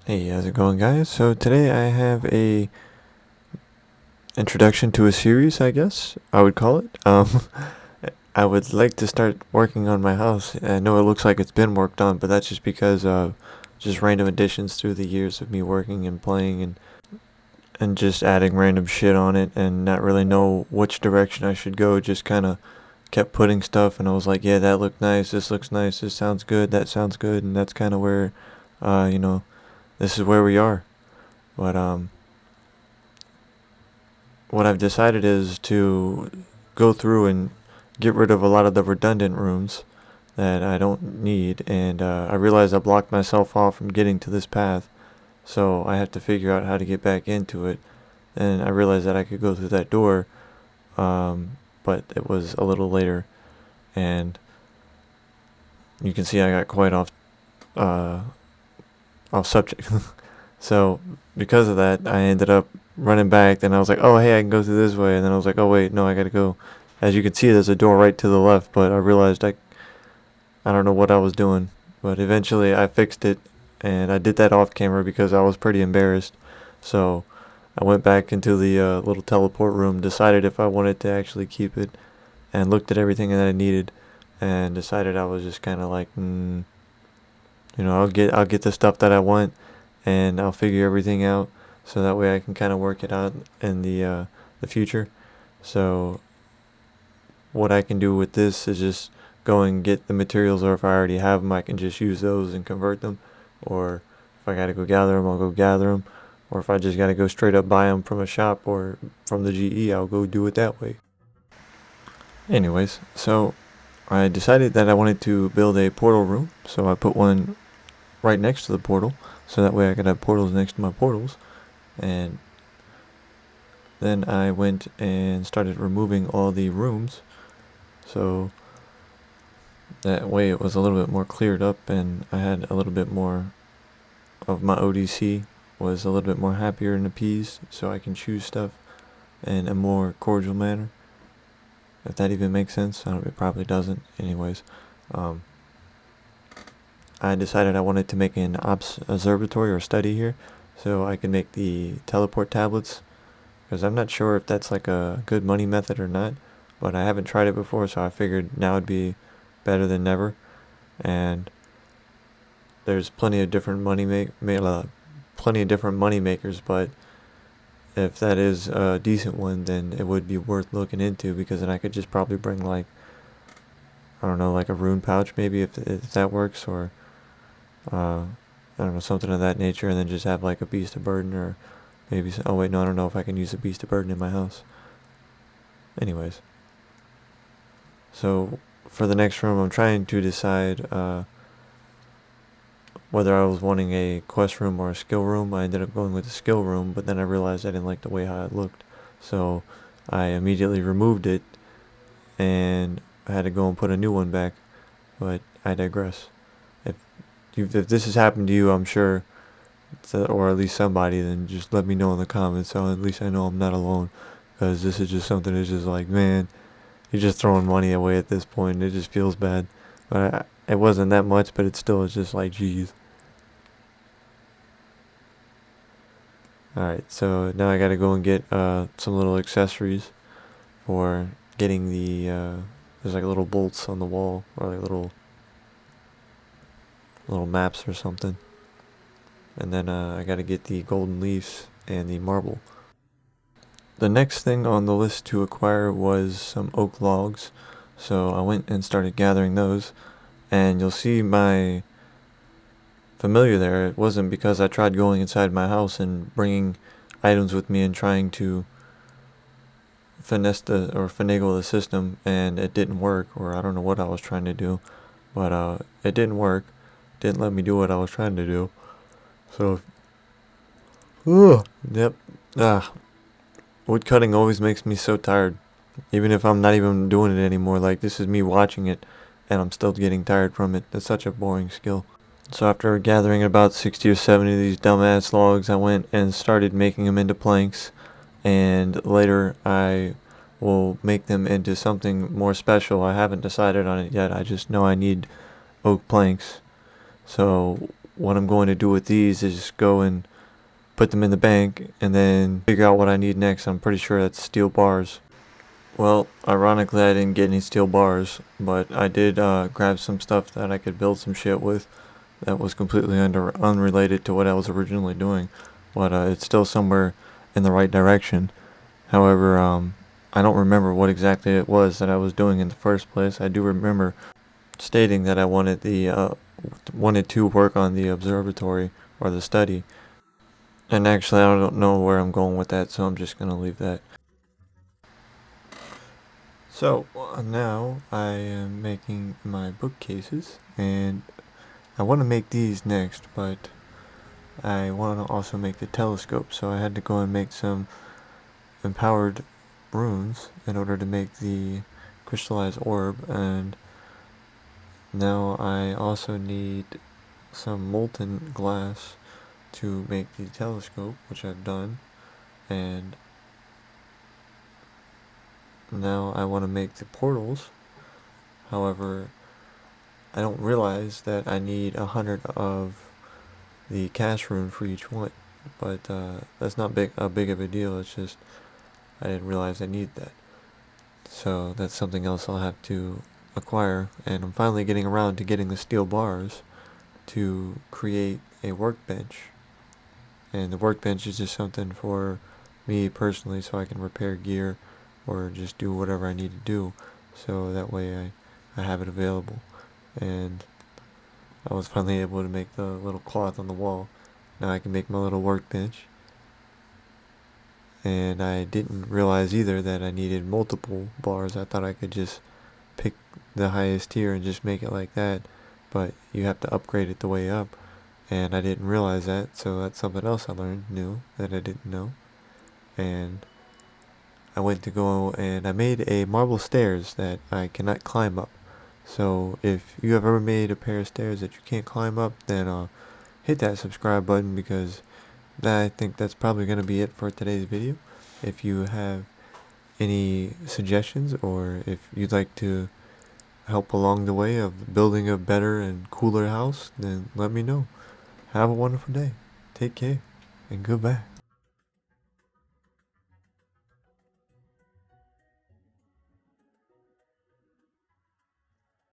Hey, how's it going, guys? So today I have a introduction to a series, I guess I would call it. I would like to start working on my house. I know it looks like it's been worked on, but that's just because of just random additions through the years of me working and playing and just adding random shit on it and not really know which direction I should go. Just kind of kept putting stuff, and I was like, yeah, that looked nice. This looks nice. This sounds good. That sounds good, and that's kind of where, uh, you know, this is where we are. But what I've decided is to go through and get rid of a lot of the redundant rooms that I don't need, and I realized I blocked myself off from getting to this path, so I have to figure out how to get back into it. And I realized that I could go through that door, but it was a little later, and you can see I got quite uh, off subject. So because of that, I ended up running back. Then I was like, oh, hey, I can go through this way. And then I was like, oh, wait, no, I got to go. As you can see, there's a door right to the left, but I realized I don't know what I was doing. But eventually I fixed it, and I did that off camera because I was pretty embarrassed. So I went back into the little teleport room, decided if I wanted to actually keep it, and looked at everything that I needed, and decided I was just kind of like, I'll get the stuff that I want, and I'll figure everything out so that way I can kind of work it out in the future. So what I can do with this is just go and get the materials, or if I already have them, I can just use those and convert them. Or if I gotta go gather them, I'll go gather them. Or if I just gotta go straight up buy them from a shop or from the GE, I'll go do it that way. Anyways, so I decided that I wanted to build a portal room, so I put one right next to the portal, so that way I could have portals next to my portals. And then I went and started removing all the rooms, so that way it was a little bit more cleared up, and I had a little bit more of my ODC was a little bit more happier and appeased, so I can choose stuff in a more cordial manner. If that even makes sense, it probably doesn't. Anyways, um, I decided I wanted to make an observatory or study here, so I can make the teleport tablets, because I'm not sure if that's like a good money method or not, but I haven't tried it before, so I figured now would be better than never. And there's plenty of different plenty of different money makers, but if that is a decent one, then it would be worth looking into, because then I could just probably bring, like, I don't know, like a rune pouch maybe, if that works, or I don't know, something of that nature, and then just have like a beast of burden, or maybe, oh wait, no, I don't know if I can use a beast of burden in my house. Anyways, so for the next room, I'm trying to decide whether I was wanting a quest room or a skill room. I ended up going with the skill room, but then I realized I didn't like the way how it looked, so I immediately removed it, and I had to go and put a new one back. But I digress. If if this has happened to you, I'm sure, or at least somebody, then just let me know in the comments, so at least I know I'm not alone. Because this is just something that's just like, man, you're just throwing money away at this point. It just feels bad. But it wasn't that much, but it still is just like, geez. Alright, so now I gotta go and get some little accessories for getting there's like little bolts on the wall, or like little maps or something. And then I gotta get the golden leaves and the marble. The next thing on the list to acquire was some oak logs, so I went and started gathering those, and you'll see my familiar there. It wasn't because I tried going inside my house and bringing items with me and trying to finagle the system, and it didn't work, or I don't know what I was trying to do, but it didn't work. Didn't let me do what I was trying to do. So, yep. Wood cutting always makes me so tired. Even if I'm not even doing it anymore, like this is me watching it, and I'm still getting tired from it. It's such a boring skill. So after gathering about 60 or 70 of these dumbass logs, I went and started making them into planks, and later I will make them into something more special. I haven't decided on it yet. I just know I need oak planks. So what I'm going to do with these is just go and put them in the bank and then figure out what I need next. I'm pretty sure that's steel bars. Well, ironically I didn't get any steel bars, but I did grab some stuff that I could build some shit with that was completely unrelated to what I was originally doing, but it's still somewhere in the right direction. However, I don't remember what exactly it was that I was doing in the first place. I do remember stating that I wanted to work on the observatory or the study, and actually I don't know where I'm going with that, so I'm just gonna leave that. So now I am making my bookcases, and I want to make these next, but I want to also make the telescope, so I had to go and make some empowered runes in order to make the crystallized orb, and now I also need some molten glass to make the telescope, which I've done, and now I want to make the portals. However, I don't realize that I need 100 of the cash rune for each one, but that's not a big of a deal. It's just I didn't realize I need that, so that's something else I'll have to acquire. And I'm finally getting around to getting the steel bars to create a workbench, and the workbench is just something for me personally, so I can repair gear or just do whatever I need to do, so that way I have it available. And I was finally able to make the little cloth on the wall. Now I can make my little workbench. And I didn't realize either that I needed multiple bars. I thought I could just pick the highest tier and just make it like that, but you have to upgrade it the way up, and I didn't realize that, so that's something else I learned new that I didn't know. And I went to go and I made a marble stairs that I cannot climb up. So if you have ever made a pair of stairs that you can't climb up, then hit that subscribe button, because I think that's probably going to be it for today's video. If you have any suggestions, or if you'd like to help along the way of building a better and cooler house, then let me know. Have a wonderful day. Take care, and goodbye.